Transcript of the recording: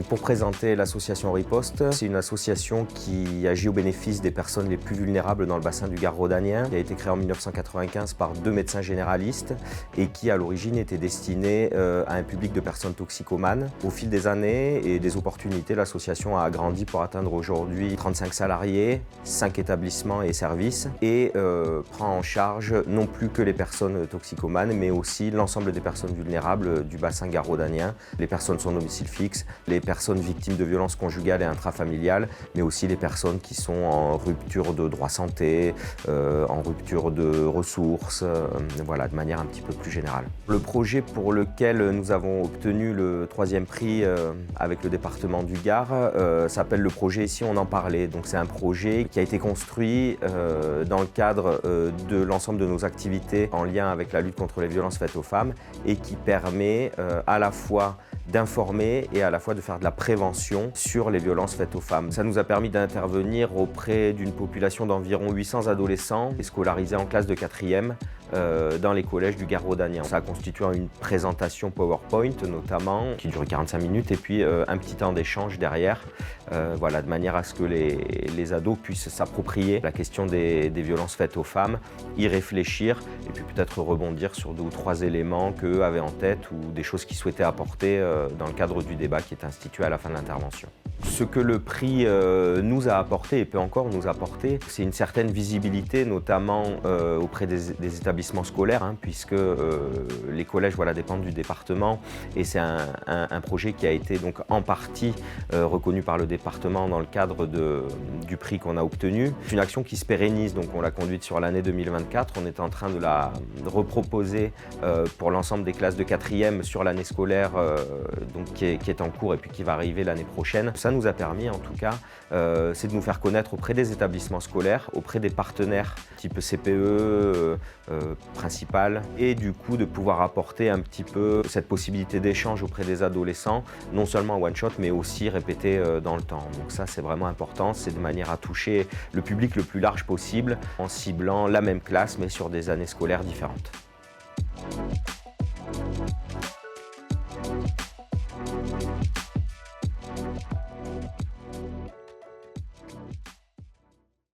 Pour présenter l'association Riposte, c'est une association qui agit au bénéfice des personnes les plus vulnérables dans le bassin du Gard rhodanien, qui a été créée en 1995 par 2 médecins généralistes et qui à l'origine était destinée à un public de personnes toxicomanes. Au fil des années et des opportunités, l'association a grandi pour atteindre aujourd'hui 35 salariés, 5 établissements et services et prend en charge non plus que les personnes toxicomanes mais aussi l'ensemble des personnes vulnérables du bassin Gard rhodanien, les personnes sans domicile fixe, les personnes victimes de violences conjugales et intrafamiliales, mais aussi les personnes qui sont en rupture de droit santé, en rupture de ressources, voilà, de manière un petit peu plus générale. Le projet pour lequel nous avons obtenu le 3e prix avec le département du Gard s'appelle le projet Ici on en parlait. Donc c'est un projet qui a été construit dans le cadre de l'ensemble de nos activités en lien avec la lutte contre les violences faites aux femmes et qui permet à la fois d'informer et à la fois de faire de la prévention sur les violences faites aux femmes. Ça nous a permis d'intervenir auprès d'une population d'environ 800 adolescents scolarisés en classe de 4e dans les collèges du Gard rhodanien. Ça a constitué une présentation PowerPoint notamment, qui dure 45 minutes, et puis un petit temps d'échange derrière, voilà, de manière à ce que les ados puissent s'approprier la question des violences faites aux femmes, y réfléchir, et puis peut-être rebondir sur 2 ou 3 éléments qu'eux avaient en tête ou des choses qu'ils souhaitaient apporter dans le cadre du débat qui est institué à la fin de l'intervention. Ce que le prix nous a apporté et peut encore nous apporter, c'est une certaine visibilité, notamment auprès des établissements scolaires, hein, puisque les collèges dépendent du département et c'est un projet qui a été donc en partie reconnu par le département dans le cadre du prix qu'on a obtenu. C'est une action qui se pérennise, donc on l'a conduite sur l'année 2024. On est en train de la reproposer pour l'ensemble des classes de 4e sur l'année scolaire donc qui est en cours et puis qui va arriver l'année prochaine. Ça nous a permis en tout cas, c'est de nous faire connaître auprès des établissements scolaires, auprès des partenaires type CPE, principal, et du coup de pouvoir apporter un petit peu cette possibilité d'échange auprès des adolescents, non seulement en one shot mais aussi répété dans le temps. Donc ça c'est vraiment important, c'est de manière à toucher le public le plus large possible en ciblant la même classe mais sur des années scolaires différentes.